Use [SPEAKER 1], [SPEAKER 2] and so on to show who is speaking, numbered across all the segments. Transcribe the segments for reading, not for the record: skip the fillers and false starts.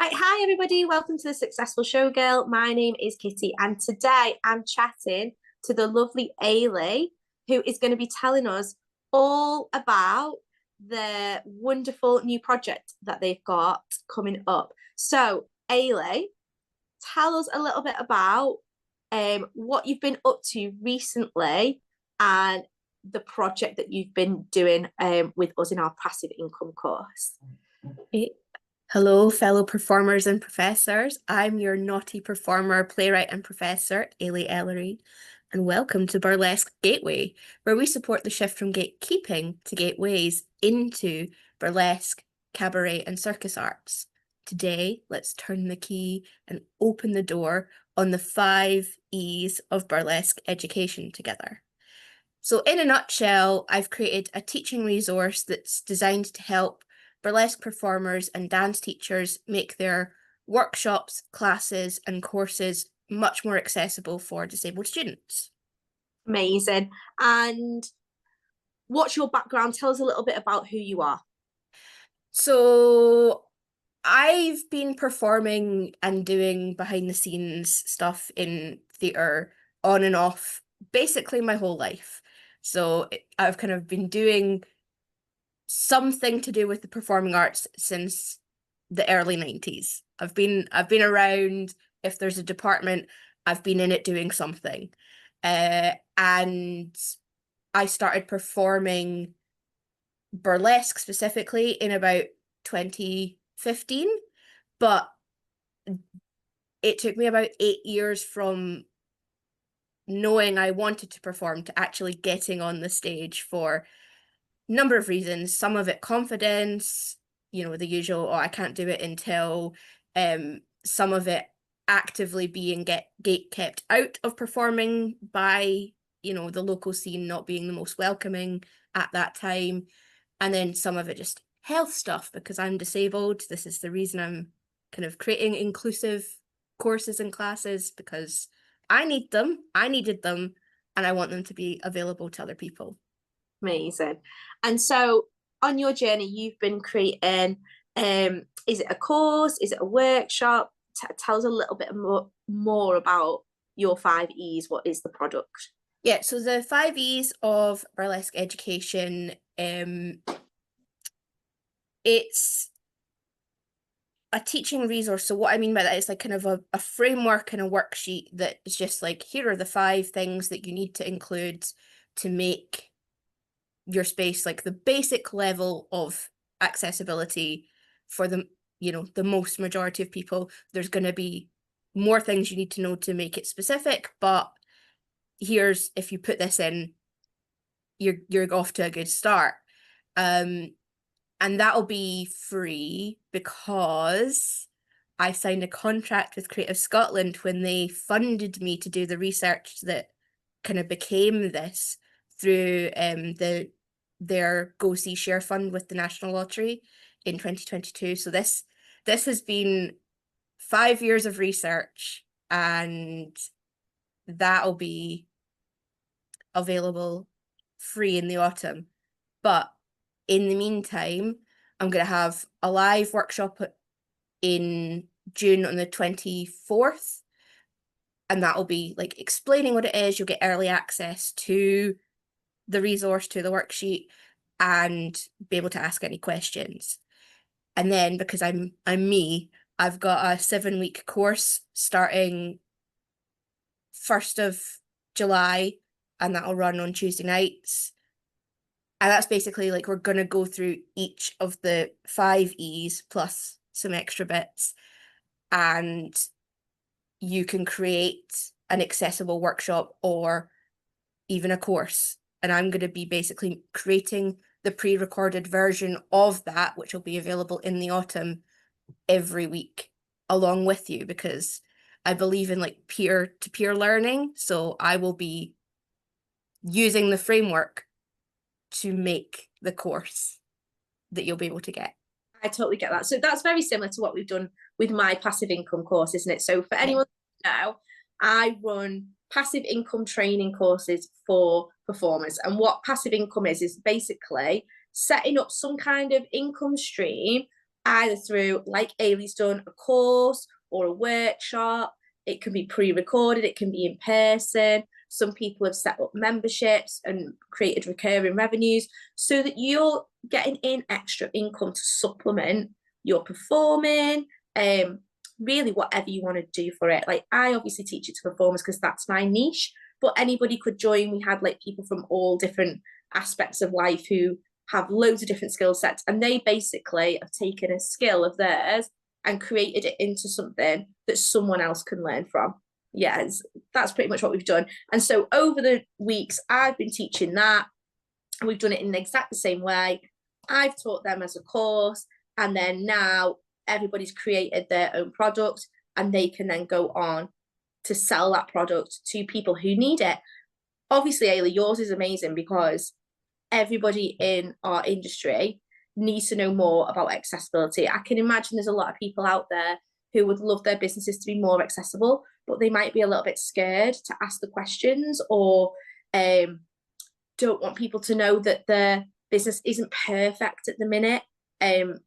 [SPEAKER 1] Right, hi everybody, welcome to the Successful Showgirl. My name is Kitty, and today I'm chatting to the lovely Eilidh, who is going to be telling us all about the wonderful new project that they've got coming up. So, Eilidh, tell us a little bit about what you've been up to recently and the project that you've been doing with us in our passive income course.
[SPEAKER 2] Hey. Hello, fellow performers and professors. I'm your naughty performer, playwright, and professor, Eilidh, and welcome to Burlesque Gateway, where we support the shift from gatekeeping to gateways into burlesque, cabaret, and circus arts. Today, let's turn the key and open the door on the 5 E's of burlesque education together. So in a nutshell, I've created a teaching resource that's designed to help burlesque performers and dance teachers make their workshops, classes, and courses much more accessible for disabled students.
[SPEAKER 1] Amazing. And what's your background? Tell us a little bit about who you are.
[SPEAKER 2] So I've been performing and doing behind the scenes stuff in theatre on and off basically my whole life. So I've kind of been doing something to do with the performing arts since the early 90s. I've been around. If there's a department, I've been in it doing something. And I started performing burlesque specifically in about 2015, but it took me about 8 years from knowing I wanted to perform to actually getting on the stage for number of reasons. Some of it confidence, the usual, oh, I can't do it until, some of it actively being gate kept out of performing by, the local scene not being the most welcoming at that time. And then some of it just health stuff, because I'm disabled. This is the reason I'm kind of creating inclusive courses and classes, because I needed them, and I want them to be available to other people.
[SPEAKER 1] Amazing. And so on your journey, you've been creating, is it a course? Is it a workshop? Tell us a little bit more about your 5 E's. What is the product?
[SPEAKER 2] Yeah, so the 5 E's of burlesque education, it's a teaching resource. So what I mean by that is like kind of a framework and a worksheet that is just like, here are the 5 things that you need to include to make your space like the basic level of accessibility for the most majority of people. There's going to be more things you need to know to make it specific, but here's, if you put this in, you're off to a good start. And that'll be free because I signed a contract with Creative Scotland when they funded me to do the research that kind of became this through their Go See Share fund with the National Lottery in 2022. So this has been 5 years of research, and that'll be available free in the autumn. But in the meantime, I'm going to have a live workshop in June on the 24th, and that'll be like explaining what it is. You'll get early access to the resource, to the worksheet, and be able to ask any questions. And then, because I'm me, I've got a 7-week course starting 1st of July, and that'll run on Tuesday nights. And that's basically like, we're going to go through each of the 5 E's plus some extra bits, and you can create an accessible workshop or even a course. And I'm going to be basically creating the pre-recorded version of that, which will be available in the autumn every week along with you, because I believe in like peer-to-peer learning. So I will be using the framework to make the course that you'll be able to get.
[SPEAKER 1] I totally get that. So that's very similar to what we've done with my passive income course, isn't it? So for anyone to know, I run passive income training courses for performers. And what passive income is basically setting up some kind of income stream either through, like Eilidh's done, a course or a workshop. It can be pre-recorded, it can be in person. Some people have set up memberships and created recurring revenues so that you're getting in extra income to supplement your performing, really whatever you want to do for it. Like, I obviously teach it to performers because that's my niche, but anybody could join. We had like people from all different aspects of life who have loads of different skill sets, and they basically have taken a skill of theirs and created it into something that someone else can learn from. Yes, that's pretty much what we've done. And so over the weeks, I've been teaching that. We've done it in the exact same way. I've taught them as a course, and then now everybody's created their own product, and they can then go on to sell that product to people who need it. Obviously, Eilidh, yours is amazing because everybody in our industry needs to know more about accessibility. I can imagine there's a lot of people out there who would love their businesses to be more accessible, but they might be a little bit scared to ask the questions, or don't want people to know that their business isn't perfect at the minute. And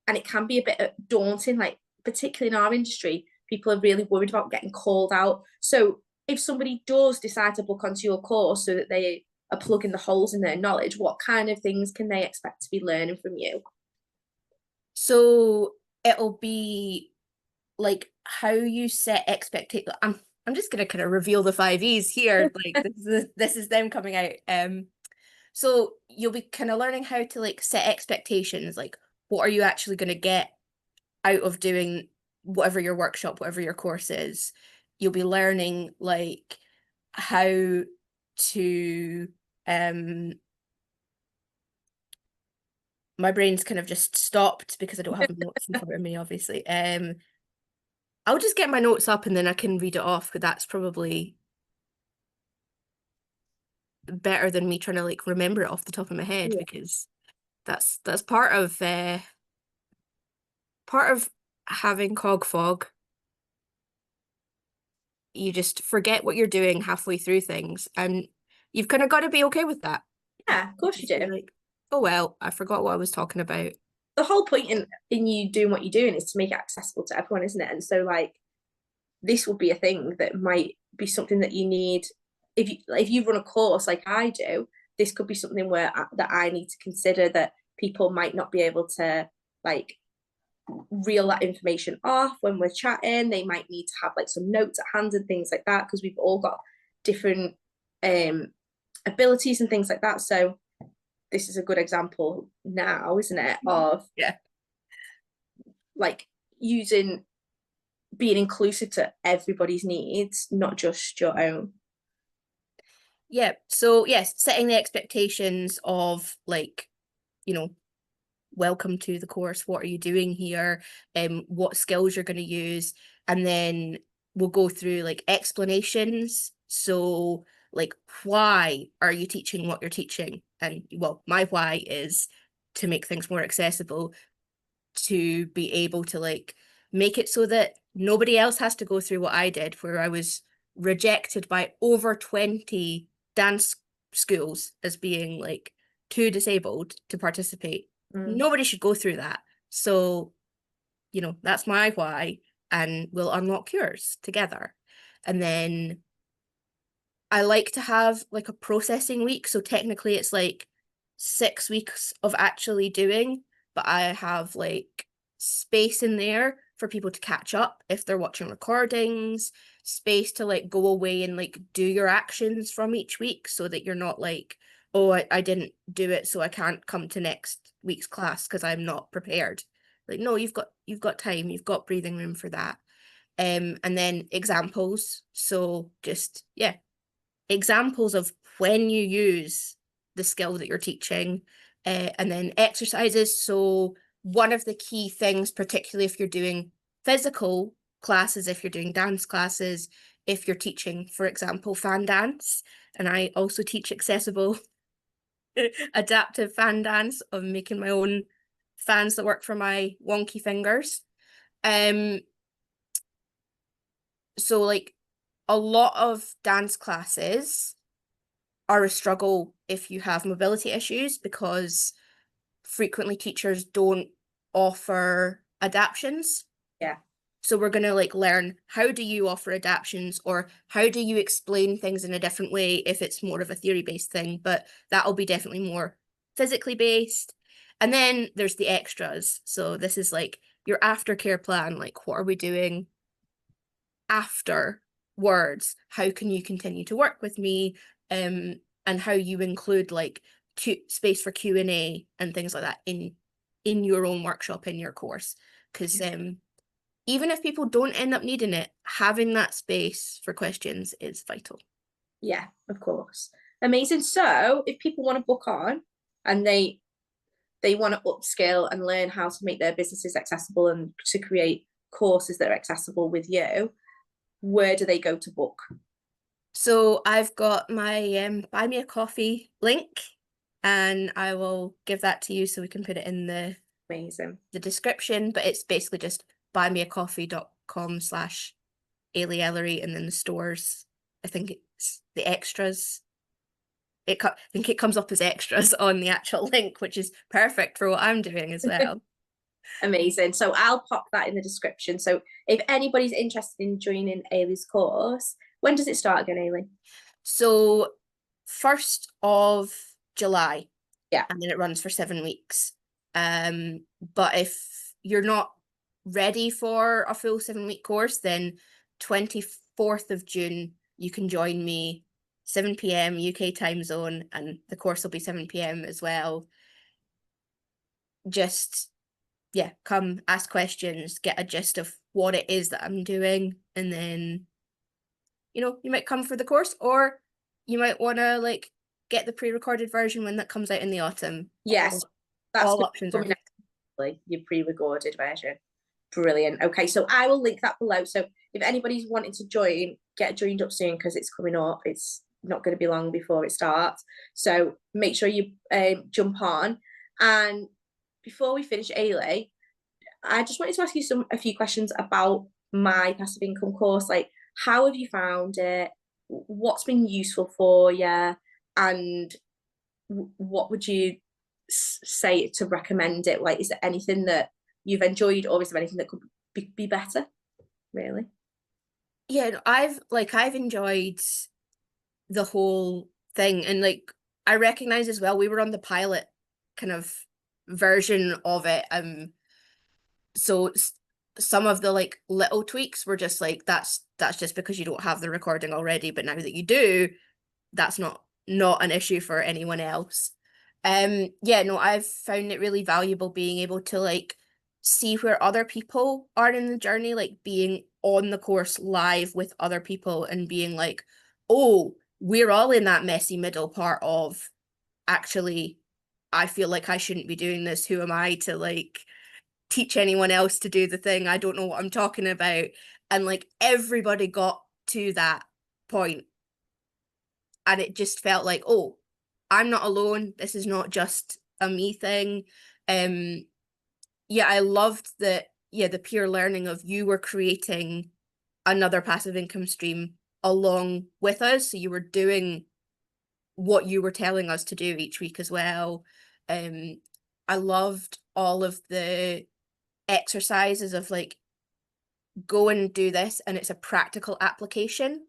[SPEAKER 1] it can be a bit daunting, like particularly in our industry, people are really worried about getting called out. So if somebody does decide to book onto your course so that they are plugging the holes in their knowledge, what kind of things can they expect to be learning from you?
[SPEAKER 2] So it'll be like how you set expectations. I'm just gonna kind of reveal the 5 E's here. Like this is them coming out. So you'll be kind of learning how to like set expectations, like what are you actually gonna get out of doing whatever your workshop, whatever your course is. You'll be learning like how to my brain's kind of just stopped because I don't have notes in front of me, obviously. I'll just get my notes up and then I can read it off, but that's probably better than me trying to like remember it off the top of my head, because that's part of having cog fog. You just forget what you're doing halfway through things, and you've kind of got to be okay with that.
[SPEAKER 1] Yeah, of course you do.
[SPEAKER 2] Like, oh well, I forgot what I was talking about.
[SPEAKER 1] The whole point in you doing what you're doing is to make it accessible to everyone, isn't it? And so like this will be a thing that might be something that you need if you run a course like I do. This could be something that I need to consider, that people might not be able to like reel that information off when we're chatting. They might need to have like some notes at hand and things like that, because we've all got different abilities and things like that. So this is a good example now, isn't it, of like being inclusive to everybody's needs, not just your own.
[SPEAKER 2] Yeah, so yes, setting the expectations of like, welcome to the course, what are you doing here, what skills you're going to use, and then we'll go through like explanations. So like, why are you teaching what you're teaching? And well, my why is to make things more accessible, to be able to like make it so that nobody else has to go through what I did, where I was rejected by over 20 dance schools as being like too disabled to participate. Nobody should go through that. So, that's my why, and we'll unlock yours together. And then I like to have like a processing week. So technically it's like 6 weeks of actually doing, but I have like space in there for people to catch up if they're watching recordings, space to like go away and like do your actions from each week, so that you're not like, oh, I didn't do it, so I can't come to next week's class because I'm not prepared. Like, no, you've got time, you've got breathing room for that. And then examples. So just, examples of when you use the skill that you're teaching, and then exercises. So one of the key things, particularly if you're doing physical classes, if you're doing dance classes, if you're teaching, for example, fan dance, and I also teach accessible adaptive fan dance of making my own fans that work for my wonky fingers. So like a lot of dance classes are a struggle if you have mobility issues, because frequently teachers don't offer adaptions.
[SPEAKER 1] Yeah.
[SPEAKER 2] So we're going to like learn, how do you offer adaptions, or how do you explain things in a different way if it's more of a theory-based thing, but that'll be definitely more physically based. And then there's the extras. So this is like your aftercare plan, like what are we doing afterwards? How can you continue to work with me? And how you include like space for Q&A and things like that in your own workshop, in your course. Because even if people don't end up needing it, having that space for questions is vital.
[SPEAKER 1] Yeah, of course. Amazing. So if people want to book on and they want to upskill and learn how to make their businesses accessible and to create courses that are accessible with you, where do they go to book?
[SPEAKER 2] So I've got my Buy Me a Coffee link, and I will give that to you so we can put it in the description. But it's basically just buymeacoffee.com/Eilidh, and then the stores, I think it's the extras. I think it comes up as extras on the actual link, which is perfect for what I'm doing as well.
[SPEAKER 1] Amazing. So I'll pop that in the description. So if anybody's interested in joining Eilidh's course, when does it start again, Eilidh?
[SPEAKER 2] So 1st of July.
[SPEAKER 1] Yeah.
[SPEAKER 2] And then it runs for 7 weeks. But if you're not ready for a full 7-week course, then 24th of June, you can join me 7 p.m. UK time zone, and the course will be 7 p.m. as well. Just, yeah, come ask questions, get a gist of what it is that I'm doing, and then, you know, you might come for the course, or you might want to like get the pre-recorded version when that comes out in the autumn.
[SPEAKER 1] Yes, that's
[SPEAKER 2] all options are
[SPEAKER 1] your pre-recorded version. Brilliant. Okay, so I will link that below. So if anybody's wanting to join, get joined up soon because it's coming up. It's not going to be long before it starts. So make sure you jump on. And before we finish, Eilidh, I just wanted to ask you a few questions about my passive income course. Like, how have you found it? What's been useful for you? And what would you say to recommend it? Like, is there anything that you've enjoyed, or is there anything that could be better, really?
[SPEAKER 2] Yeah, I've enjoyed the whole thing, and like I recognize as well, we were on the pilot kind of version of it, so some of the like little tweaks were just like, that's just because you don't have the recording already, but now that you do, that's not an issue for anyone else. Yeah, no, I've found it really valuable being able to like see where other people are in the journey, like being on the course live with other people and being like, oh, we're all in that messy middle part of, actually, I feel like I shouldn't be doing this. Who am I to like teach anyone else to do the thing? I don't know what I'm talking about. And like everybody got to that point, and it just felt like, oh, I'm not alone. This is not just a me thing. Yeah, I loved the peer learning of, you were creating another passive income stream along with us. So you were doing what you were telling us to do each week as well. I loved all of the exercises of like, go and do this, and it's a practical application.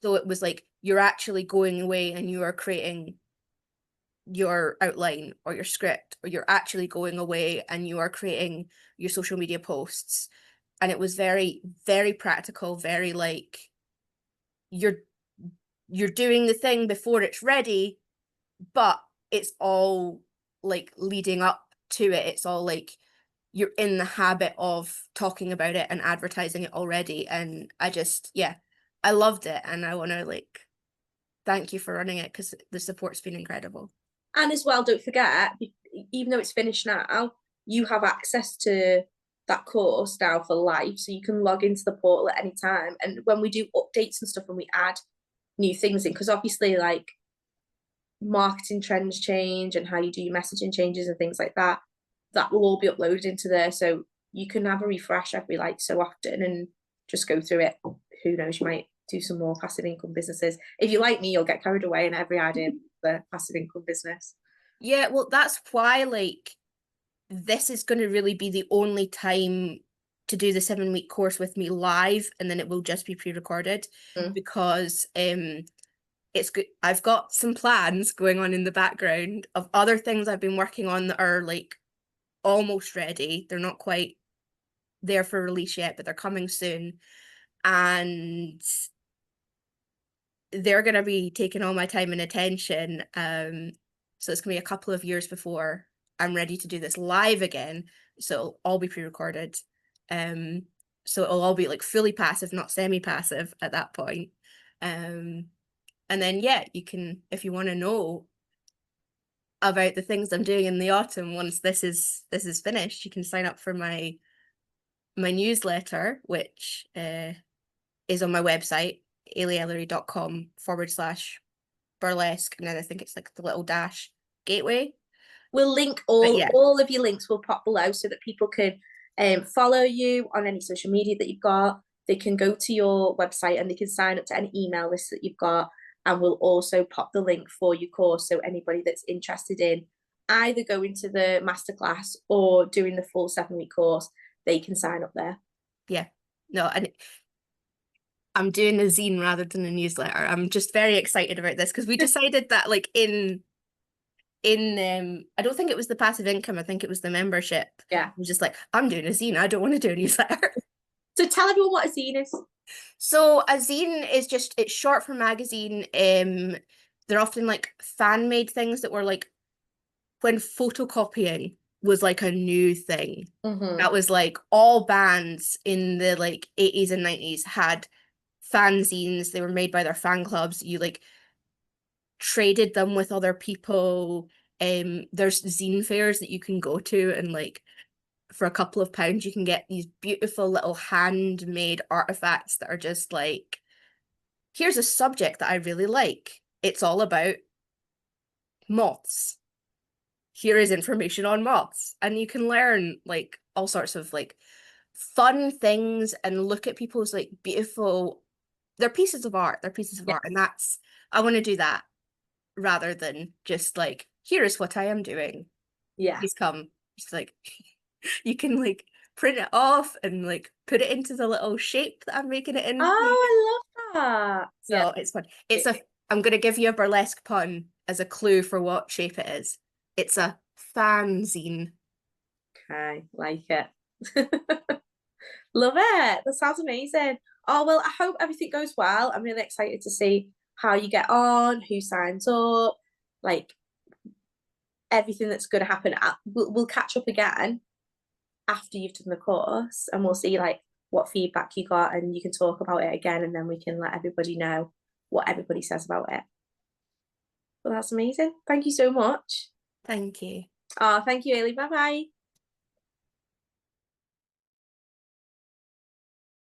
[SPEAKER 2] So it was like, you're actually going away and you are creating your outline or your script, or you're actually going away and you are creating your social media posts. And it was very, very practical, very like, you're doing the thing before it's ready, but it's all like leading up to it. It's all like, you're in the habit of talking about it and advertising it already. And I just, yeah, I loved it. And I want to like thank you for running it, because the support's been incredible.
[SPEAKER 1] And as well, don't forget, even though it's finished now, you have access to that course now for life. So you can log into the portal at any time. And when we do updates and stuff, and we add new things in, because obviously like marketing trends change and how you do your messaging changes and things like that, that will all be uploaded into there. So you can have a refresh every like so often and just go through it. Who knows, you might do some more passive income businesses. If you're like me, you'll get carried away in every idea of the passive income business.
[SPEAKER 2] Yeah, well, that's why like this is going to really be the only time to do the 7-week course with me live, and then it will just be pre-recorded because it's good. I've got some plans going on in the background of other things I've been working on that are like almost ready. They're not quite there for release yet, but they're coming soon. And they're going to be taking all my time and attention. So it's going to be a couple of years before I'm ready to do this live again. So it'll all be pre-recorded. So it'll all be like fully passive, not semi-passive at that point. And then, yeah, you can, if you want to know about the things I'm doing in the autumn, once this is finished, you can sign up for my newsletter, which is on my website, eilidh.com/burlesque, and then I think it's like the little dash gateway.
[SPEAKER 1] We'll link all of your links will pop below so that people can follow you on any social media that you've got. They can go to your website and they can sign up to any email list that you've got, and we'll also pop the link for your course, so anybody that's interested in either going to the masterclass or doing the full 7-week course, they can sign up there.
[SPEAKER 2] Yeah, no, and I'm doing a zine rather than a newsletter. I'm just very excited about this because we decided that like in I don't think it was the passive income, I think it was the membership.
[SPEAKER 1] Yeah.
[SPEAKER 2] I was just like, I'm doing a zine, I don't want to do a newsletter.
[SPEAKER 1] So tell everyone what a zine is.
[SPEAKER 2] So a zine is just, it's short for magazine. They're often like fan-made things that were like when photocopying was like a new thing. That was like all bands in the like 80s and 90s had fanzines. They were made by their fan clubs. You like traded them with other people. There's zine fairs that you can go to, and like for a couple of pounds you can get these beautiful little handmade artifacts that are just like, here's a subject that I really like. It's all about moths. Here is information on moths, and you can learn like all sorts of like fun things and look at people's like beautiful, they're pieces of art, and that's, I want to do that rather than just like, here is what I am doing. Please come. It's like you can like print it off and like put it into the little shape that I'm making it into.
[SPEAKER 1] Oh, I love that.
[SPEAKER 2] So it's fun. I'm gonna give you a burlesque pun as a clue for what shape it is. It's a fanzine.
[SPEAKER 1] Okay, like it. Love it. That sounds amazing. Oh, well, I hope everything goes well. I'm really excited to see how you get on, who signs up, like everything that's going to happen. We'll catch up again after you've done the course, and we'll see like what feedback you got, and you can talk about it again, and then we can let everybody know what everybody says about it. Well, that's amazing. Thank you so much.
[SPEAKER 2] Thank you.
[SPEAKER 1] Oh, thank you, Eilidh. Bye-bye.